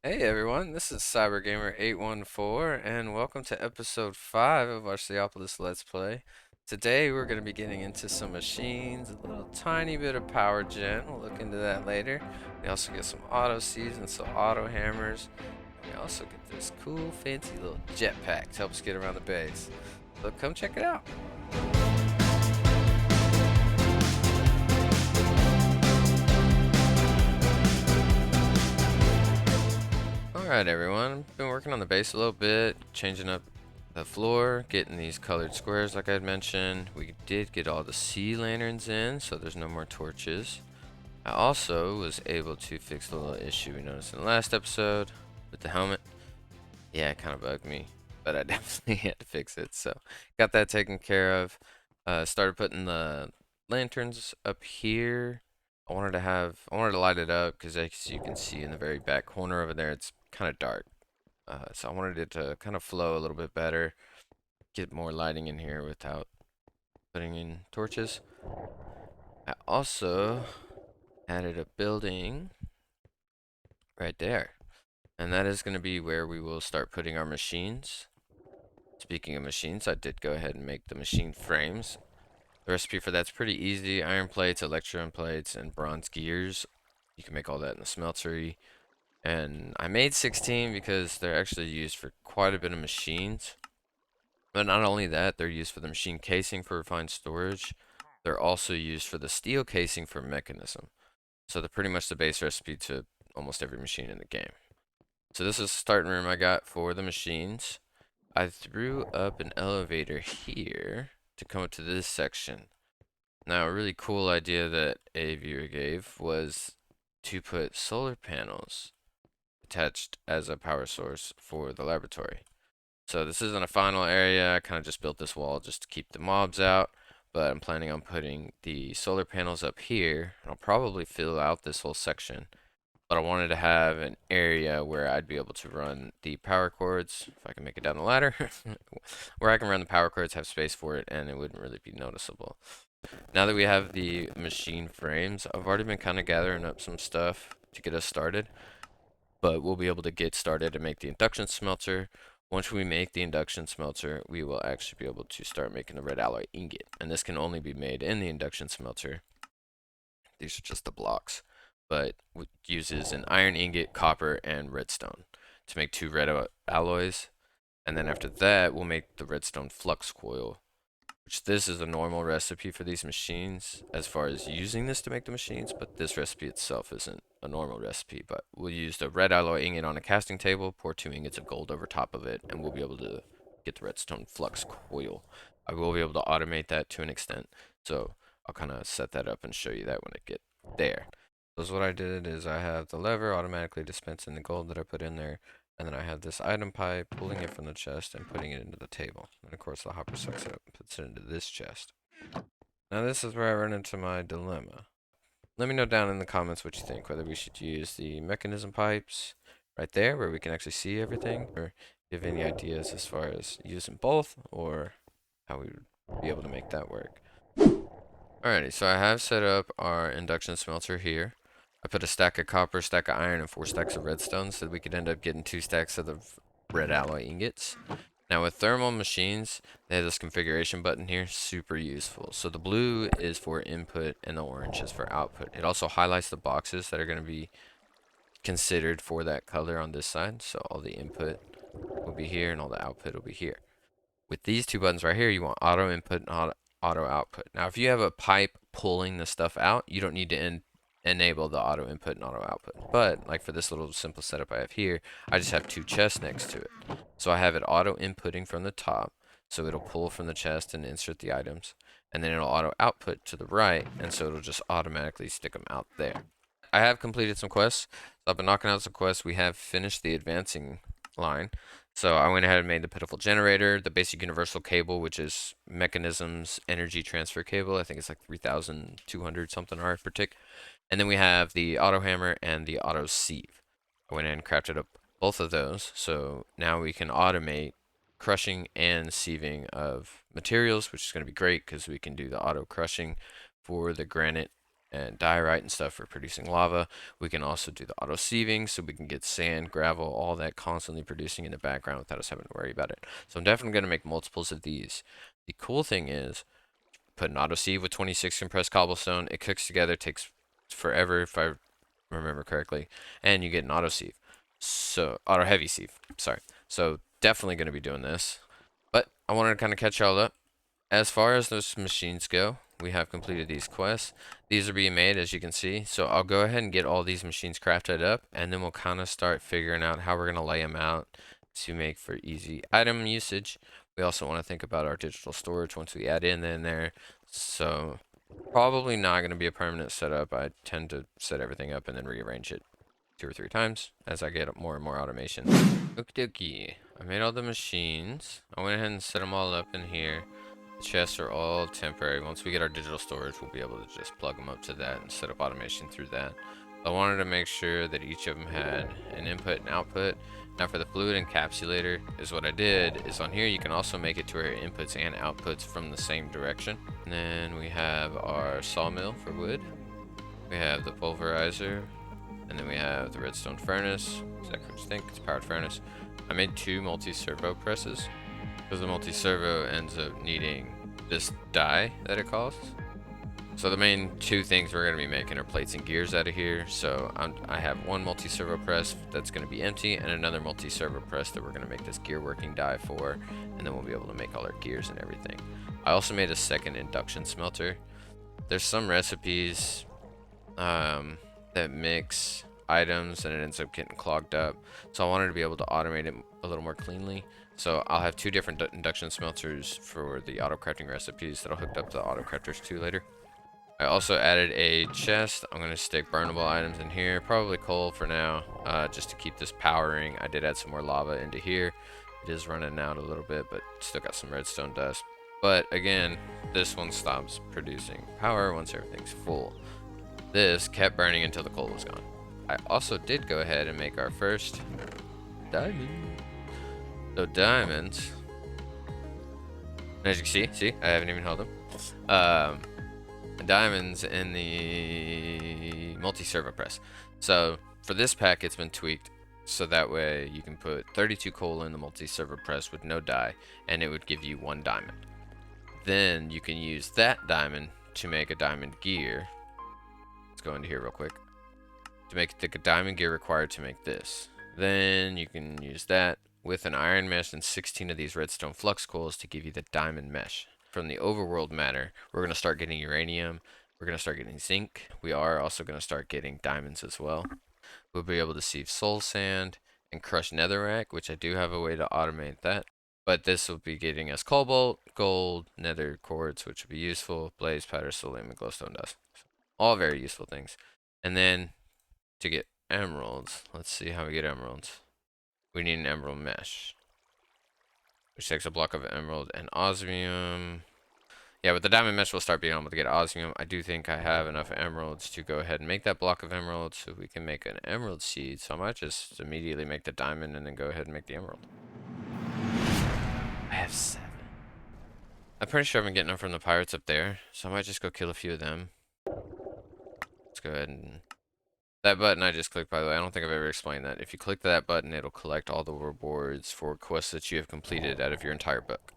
Hey everyone, this is CyberGamer814 and welcome to episode 5 of our Seaopolis Let's Play. Today we're going to be getting into some machines, a little tiny bit of power gen, we'll look into that later. We also get some auto seeds and some auto hammers. We also get this cool fancy little jetpack to help us get around the base. So come check it out. Alright everyone, been working on the base a little bit, changing up the floor, getting these colored squares like I had mentioned. We did get all the sea lanterns in, so there's no more torches. I also was able to fix the little issue we noticed in the last episode with the helmet. Yeah, it kind of bugged me, but I definitely had to fix it, so got that taken care of. Started putting the lanterns up here. I wanted to light it up because as you can see in the very back corner over there, it's kind of dark. So I wanted it to kind of flow a little bit better, get more lighting in here without putting in torches. I also added a building right there, and that is going to be where we will start putting our machines. Speaking of machines, I did go ahead and make the machine frames. The recipe for that's pretty easy. Iron plates, electron plates, and bronze gears. You can make all that in the smeltery. And I made 16 because they're actually used for quite a bit of machines. But not only that, they're used for the machine casing for refined storage. They're also used for the steel casing for mechanism. So they're pretty much the base recipe to almost every machine in the game. So this is the starting room I got for the machines. I threw up an elevator here to come up to this section. Now, a really cool idea that a viewer gave was to put solar panels attached as a power source for the laboratory. So this isn't a final area. I kind of just built this wall just to keep the mobs out, but I'm planning on putting the solar panels up here. I'll probably fill out this whole section, but I wanted to have an area where I'd be able to run the power cords, if I can make it down the ladder, where I can run the power cords, have space for it, and it wouldn't really be noticeable. Now that we have the machine frames, I've already been kind of gathering up some stuff to get us started, but we'll be able to get started and make the induction smelter. Once we make the induction smelter, we will actually be able to start making the red alloy ingot, and this can only be made in the induction smelter. These are just the blocks, but it uses an iron ingot, copper, and redstone to make two red alloys, and then after that, we'll make the redstone flux coil, which this is a normal recipe for these machines as far as using this to make the machines, but this recipe itself isn't a normal recipe. But we'll use the red alloy ingot on a casting table, pour 2 ingots of gold over top of it, and we'll be able to get the redstone flux coil. I will be able to automate that to an extent, so I'll kind of set that up and show you that when I get there. So what I did is I have the lever automatically dispensing the gold that I put in there, and then I have this item pipe, pulling it from the chest and putting it into the table. And of course the hopper sucks it up and puts it into this chest. Now this is where I run into my dilemma. Let me know down in the comments what you think, whether we should use the mechanism pipes right there where we can actually see everything, or if you have any ideas as far as using both, or how we would be able to make that work. Alrighty, so I have set up our induction smelter here. I put a stack of copper, stack of iron, and 4 stacks of redstone so that we could end up getting 2 stacks of the red alloy ingots. Now with thermal machines, they have this configuration button here, super useful. So the blue is for input and the orange is for output. It also highlights the boxes that are going to be considered for that color on this side. So all the input will be here and all the output will be here. With these two buttons right here, you want auto input and auto output. Now, if you have a pipe pulling the stuff out, you don't need to enable the auto input and auto output. But like for this little simple setup I have here, I just have 2 chests next to it. So I have it auto inputting from the top. So it'll pull from the chest and insert the items. And then it'll auto output to the right. And so it'll just automatically stick them out there. I have completed some quests. So I've been knocking out some quests. We have finished the advancing line. So I went ahead and made the pitiful generator, the basic universal cable, which is mechanisms energy transfer cable. I think it's like 3,200 something R per tick. And then we have the auto hammer and the auto sieve. I went ahead and crafted up both of those. So now we can automate crushing and sieving of materials, which is going to be great because we can do the auto crushing for the granite and diorite and stuff for producing lava. We can also do the auto sieving, so we can get sand, gravel, all that constantly producing in the background without us having to worry about it. So I'm definitely going to make multiples of these. The cool thing is, put an auto sieve with 26 compressed cobblestone. It cooks together, takes forever if I remember correctly, and you get an auto sieve. So auto heavy sieve, sorry. So definitely going to be doing this. But I wanted to kind of catch y'all up. As far as those machines go, we have completed these quests. These are being made, as you can see. So I'll go ahead and get all these machines crafted up, and then we'll kind of start figuring out how we're going to lay them out to make for easy item usage. We also want to think about our digital storage once we add in there. So probably not going to be a permanent setup. I tend to set everything up and then rearrange it 2 or 3 times as I get more and more automation. Okie dokie. I made all the machines. I went ahead and set them all up in here. The chests are all temporary. Once we get our digital storage, we'll be able to just plug them up to that and set up automation through that. I wanted to make sure that each of them had an input and output. Now for the fluid encapsulator, is what I did is on here you can also make it to where inputs and outputs from the same direction. And then we have our sawmill for wood. We have the pulverizer. And then we have the Redstone Furnace. Exactly what you think, it's a powered furnace. I made 2 multi-servo presses because the multi-servo ends up needing this die that it costs. So the main 2 things we're going to be making are plates and gears out of here. So I have 1 multi-servo press that's going to be empty and another multi-servo press that we're going to make this gear working die for, and then we'll be able to make all our gears and everything. I also made a second induction smelter. There's some recipes that mix items and it ends up getting clogged up, so I wanted to be able to automate it a little more cleanly. So I'll have 2 different induction smelters for the auto crafting recipes that I'll hook up to the auto crafters too later. I also added a chest. I'm going to stick burnable items in here, probably coal for now, just to keep this powering. I did add some more lava into here. It is running out a little bit, but still got some redstone dust. But again, this one stops producing power once everything's full. This kept burning until the coal was gone. I also did go ahead and make our first diamond. So diamonds, as you can see, I haven't even held them. Diamonds in the multi-servo press. So for this pack, it's been tweaked so that way you can put 32 coal in the multi-servo press with no dye, and it would give you 1 diamond. Then you can use that diamond to make a diamond gear. Let's go into here real quick. To make the diamond gear required to make this. Then you can use that with an iron mesh and 16 of these redstone flux coils to give you the diamond mesh. From the overworld matter, we're going to start getting uranium. We're going to start getting zinc. We are also going to start getting diamonds as well. We'll be able to sieve soul sand and crush netherrack, which I do have a way to automate that. But this will be getting us cobalt, gold, nether quartz, which will be useful, blaze powder, selenium, and glowstone dust. All very useful things. And then to get emeralds, let's see how we get emeralds. We need an emerald mesh, which takes a block of emerald and osmium. Yeah, with the diamond mesh, we'll start being able to get osmium. I do think I have enough emeralds to go ahead and make that block of emeralds so we can make an emerald seed. So I might just immediately make the diamond and then go ahead and make the emerald. I have 7. I'm pretty sure I've been getting them from the pirates up there, so I might just go kill a few of them. Let's go ahead and... That button I just clicked, by the way, I don't think I've ever explained that. If you click that button, it'll collect all the rewards for quests that you have completed out of your entire book.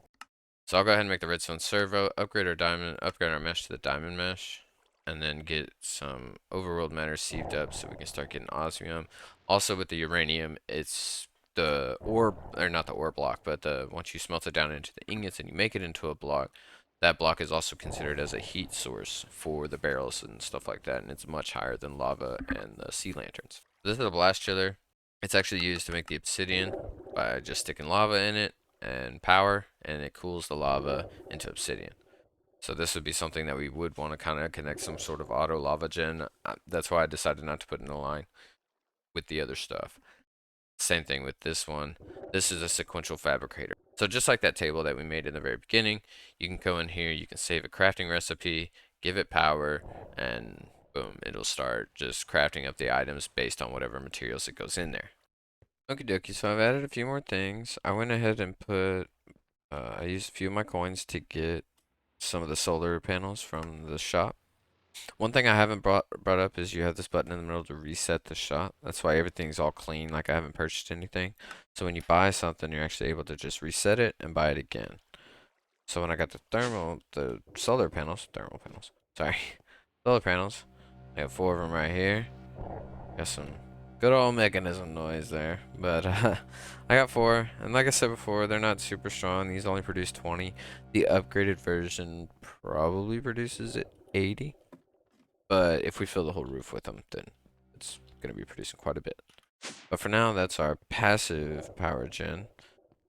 So I'll go ahead and make the Redstone Servo, upgrade our mesh to the diamond mesh, and then get some overworld matter sieved up so we can start getting osmium. Also with the uranium, it's the ore, or not the ore block, but once you smelt it down into the ingots and you make it into a block, that block is also considered as a heat source for the barrels and stuff like that, and it's much higher than lava and the sea lanterns. This is a blast chiller. It's actually used to make the obsidian by just sticking lava in it and power, and it cools the lava into obsidian. So this would be something that we would want to kind of connect some sort of auto lava gen. That's why I decided not to put in a line with the other stuff. Same thing with this one. This is a sequential fabricator. So just like that table that we made in the very beginning, you can go in here, you can save a crafting recipe, give it power, and boom, it'll start just crafting up the items based on whatever materials it goes in there. Okie dokie, so I've added a few more things. I went ahead and I used a few of my coins to get some of the solar panels from the shop. One thing I haven't brought up is you have this button in the middle to reset the shop. That's why everything's all clean, like I haven't purchased anything. So when you buy something, you're actually able to just reset it and buy it again. So when I got the solar panels, sorry, solar panels, I got 4 of them right here. Got some good old mechanism noise there, but I got 4, and like I said before, they're not super strong. These only produce 20. The upgraded version probably produces 80, but if we fill the whole roof with them, then it's gonna be producing quite a bit. But for now, that's our passive power gen.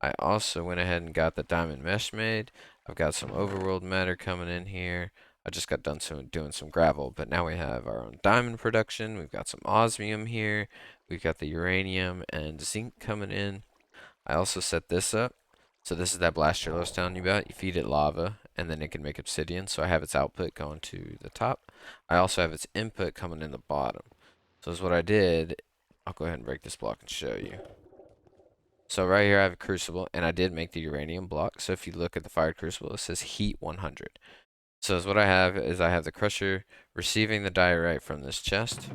I also went ahead and got the diamond mesh made. I've got some overworld matter coming in here. I just got done doing some gravel, but now we have our own diamond production. We've got some osmium here. We've got the uranium and zinc coming in. I also set this up. So this is that blaster I was telling you about. You feed it lava, and then it can make obsidian. So I have its output going to the top. I also have its input coming in the bottom. So is what I did. I'll go ahead and break this block and show you. So right here I have a crucible, and I did make the uranium block. So if you look at the fired crucible, it says heat 100. So is what I have is I have the crusher receiving the diorite from this chest,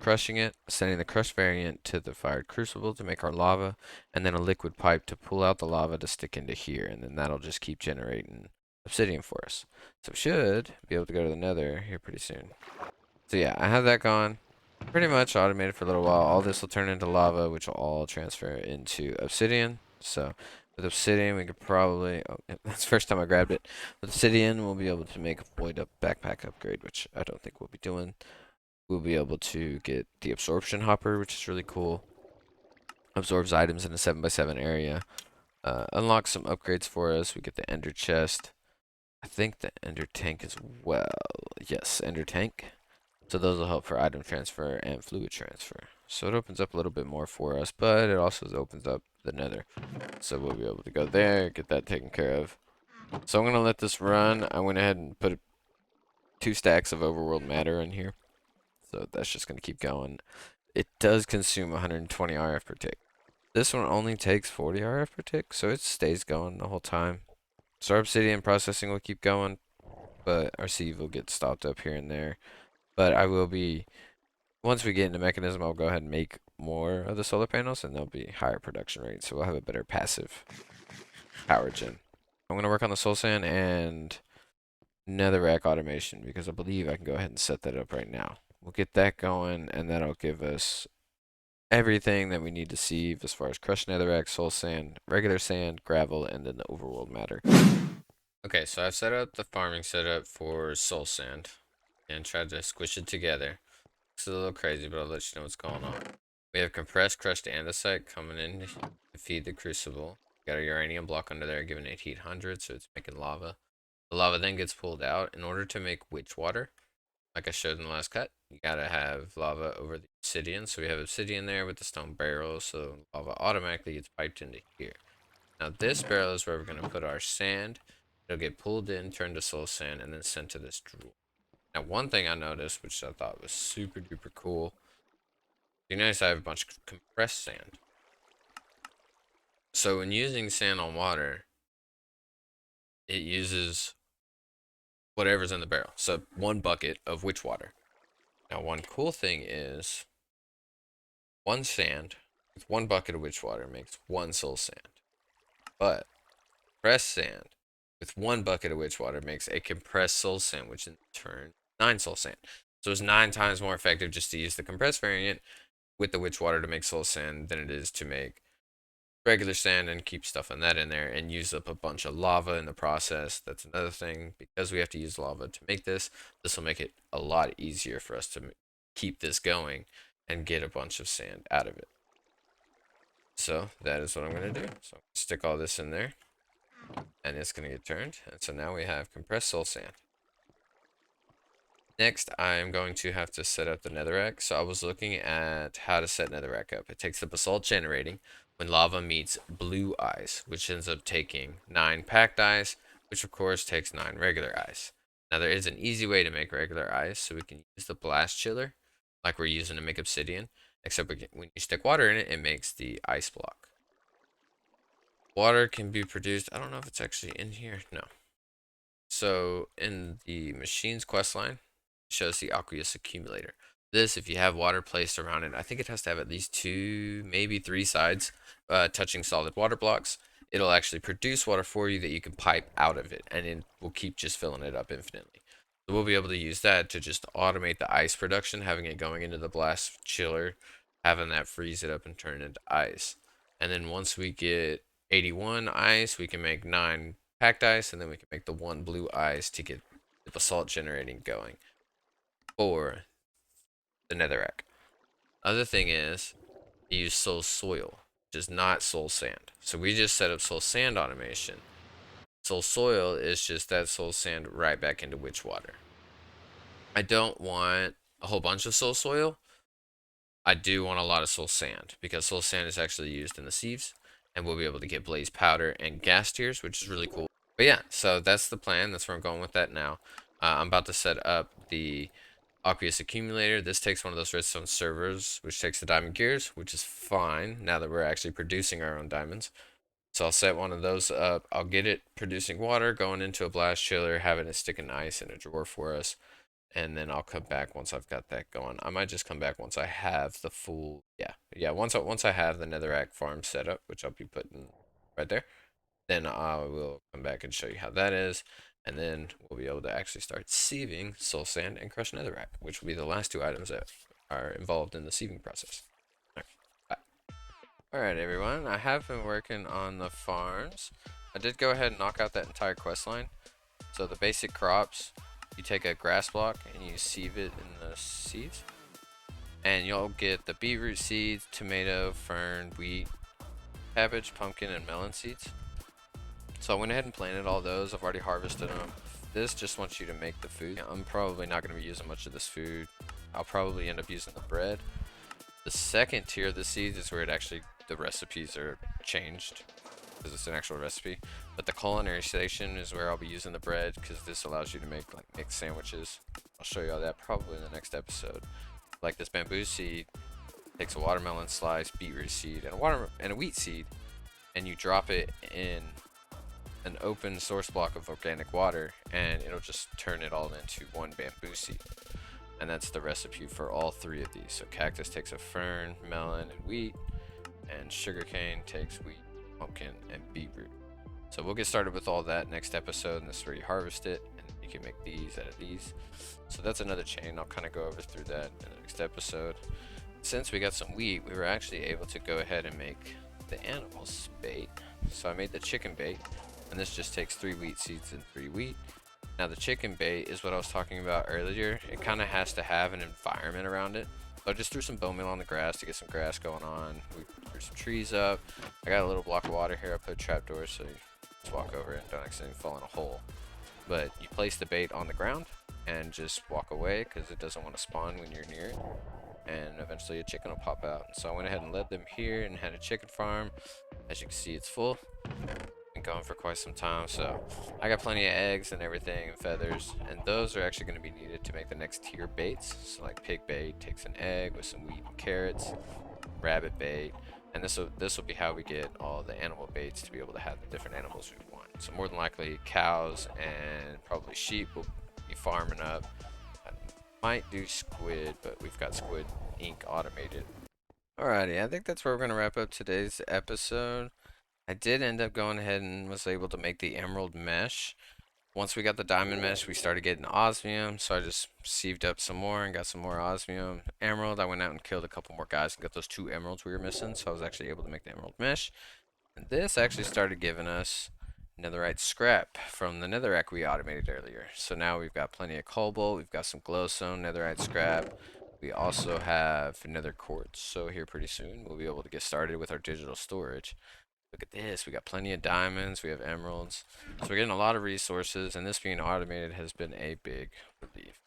crushing it, sending the crush variant to the fired crucible to make our lava, and then a liquid pipe to pull out the lava to stick into here, and then that'll just keep generating obsidian for us. So we should be able to go to the nether here pretty soon. So yeah, I have that gone. Pretty much automated for a little while. All this will turn into lava, which will all transfer into obsidian. So with obsidian, we could probably, oh, yeah, that's the first time I grabbed it. With obsidian, we'll be able to make a void up backpack upgrade, which I don't think we'll be doing. We'll be able to get the absorption hopper, which is really cool. Absorbs items in a 7x7 area. Unlocks some upgrades for us. We get the ender chest. I think the ender tank as well. Yes, ender tank. So those will help for item transfer and fluid transfer. So it opens up a little bit more for us, but it also opens up the nether. So we'll be able to go there, get that taken care of. So I'm going to let this run. I went ahead and put 2 stacks of overworld matter in here. So that's just going to keep going. It does consume 120 RF per tick. This one only takes 40 RF per tick, so it stays going the whole time. So our obsidian processing will keep going, but our sieve will get stopped up here and there. But I will be once we get into mechanism, I'll go ahead and make more of the solar panels, and they'll be higher production rates, so we'll have a better passive power gen. I'm going to work on the soul sand and netherrack automation, because I believe I can go ahead and set that up right now. We'll get that going, and that'll give us everything that we need to sieve as far as crushed netherrack, soul sand, regular sand, gravel, and then the overworld matter. Okay, so I've set up the farming setup for soul sand and tried to squish it together. It's a little crazy, but I'll let you know what's going on. We have compressed crushed andesite coming in to feed the crucible. Got a uranium block under there giving it heat 100, so it's making lava. The lava then gets pulled out. In order to make witch water, like I showed in the last cut, you gotta have lava over the obsidian. So we have obsidian there with the stone barrel, so lava automatically gets piped into here. Now this barrel is where we're gonna put our sand. It'll get pulled in, turned to soul sand, and then sent to this drool. Now one thing I noticed, which I thought was super duper cool, you notice I have a bunch of compressed sand. So when using sand on water, it uses whatever's in the barrel. So 1 bucket of witch water. Now one cool thing is 1 sand with 1 bucket of witch water makes 1 soul sand. But compressed sand with 1 bucket of witch water makes a compressed soul sand, which in turn 9 soul sand. So it's 9 times more effective just to use the compressed variant with the witch water to make soul sand than it is to make regular sand and keep stuff on that in there and use up a bunch of lava in the process. That's another thing. Because we have to use lava to make this will make it a lot easier for us to keep this going and get a bunch of sand out of it. So that is what I'm going to do. So stick all this in there and it's going to get turned. And so now we have compressed soul sand. Next, I'm going to have to set up the netherrack. So I was looking at how to set netherrack up. It takes the basalt generating when lava meets blue ice, which ends up taking 9 packed ice, which of course takes 9 regular ice. Now there is an easy way to make regular ice, so we can use the blast chiller, like we're using to make obsidian, except when you stick water in it, it makes the ice block. Water can be produced, I don't know if it's actually in here, no. So in the machine's quest line, shows the Oculus Accumulator. This, if you have water placed around it, I think it has to have at least 2, maybe 3 sides touching solid water blocks. It'll actually produce water for you that you can pipe out of it, and it will keep just filling it up infinitely. So we'll be able to use that to just automate the ice production, having it going into the blast chiller, having that freeze it up and turn it into ice. And then once we get 81 ice, we can make 9 packed ice, and then we can make the 1 blue ice to get the basalt generating going for the netherrack. Other thing is, you use soul soil, which is not soul sand. So we just set up soul sand automation. Soul soil is just that soul sand right back into witch water. I don't want a whole bunch of soul soil. I do want a lot of soul sand because soul sand is actually used in the sieves, and we'll be able to get blaze powder and gas tiers, which is really cool. But yeah, so that's the plan. That's where I'm going with that now. I'm about to set up the Oculus Accumulator. This takes one of those redstone servers, which takes the diamond gears, which is fine now that we're actually producing our own diamonds. So I'll set one of those up. I'll get it producing water, going into a blast chiller, having it stick in ice in a drawer for us. And then I'll come back once I've got that going. I might just come back once I have the full, once I have the netherrack farm set up, which I'll be putting right there. Then I will come back and show you how that is. And then we'll be able to actually start sieving soul sand and crushed netherrack, which will be the last 2 items that are involved in the sieving process. Alright, bye. Alright everyone, I have been working on the farms. I did go ahead and knock out that entire quest line. So the basic crops, you take a grass block and you sieve it in the seeds. And you'll get the beetroot seeds, tomato, fern, wheat, cabbage, pumpkin, and melon seeds. So I went ahead and planted all those. I've already harvested them. This just wants you to make the food. I'm probably not going to be using much of this food. I'll probably end up using the bread. The second tier of the seeds is where it actually, the recipes are changed, because it's an actual recipe. But the culinary station is where I'll be using the bread, because this allows you to make like mixed sandwiches. I'll show you all that probably in the next episode. Like this bamboo seed takes a watermelon slice, beetroot seed, and a wheat seed, and you drop it in an open source block of organic water, and it'll just turn it all into 1 bamboo seed. And that's the recipe for all 3 of these. So cactus takes a fern, melon, and wheat, and sugarcane takes wheat, pumpkin, and beetroot. So we'll get started with all that next episode, and this is where you harvest it, and you can make these out of these. So that's another chain. I'll kind of go over through that in the next episode. Since we got some wheat, we were actually able to go ahead and make the animals bait. So I made the chicken bait, and this just takes 3 wheat seeds and 3 wheat. Now the chicken bait is what I was talking about earlier. It kind of has to have an environment around it. So I just threw some bone meal on the grass to get some grass going on. We threw some trees up. I got a little block of water here. I put trapdoors so you just walk over it and don't accidentally fall in a hole. But you place the bait on the ground and just walk away because it doesn't want to spawn when you're near it. And eventually a chicken will pop out. So I went ahead and led them here and had a chicken farm. As you can see, it's full. Been going for quite some time, so I got plenty of eggs and everything and feathers, and those are actually going to be needed to make the next tier baits. So like pig bait takes an egg with some wheat and carrots, rabbit bait, and this will be how we get all the animal baits to be able to have the different animals we want. So more than likely cows and probably sheep will be farming up. I might do squid, but we've got Squid Inc. automated. Alrighty, I think that's where we're going to wrap up today's episode. I did end up going ahead and was able to make the emerald mesh. Once we got the diamond mesh, we started getting osmium, so I just sieved up some more and got some more osmium. Emerald, I went out and killed a couple more guys and got those 2 emeralds we were missing, so I was actually able to make the emerald mesh. And this actually started giving us netherite scrap from the netherrack we automated earlier. So now we've got plenty of cobalt, we've got some glowstone, netherite scrap. We also have nether quartz, so here pretty soon we'll be able to get started with our digital storage. Look at this, we got plenty of diamonds, we have emeralds. So we're getting a lot of resources, and this being automated has been a big relief.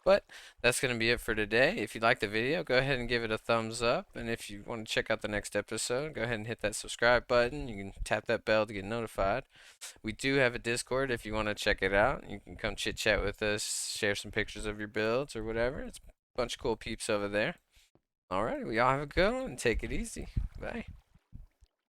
But that's going to be it for today. If you liked the video, go ahead and give it a thumbs up. And if you want to check out the next episode, go ahead and hit that subscribe button. You can tap that bell to get notified. We do have a Discord if you want to check it out. You can come chit chat with us, share some pictures of your builds or whatever. It's a bunch of cool peeps over there. Alright, we all have a good one and take it easy. Bye.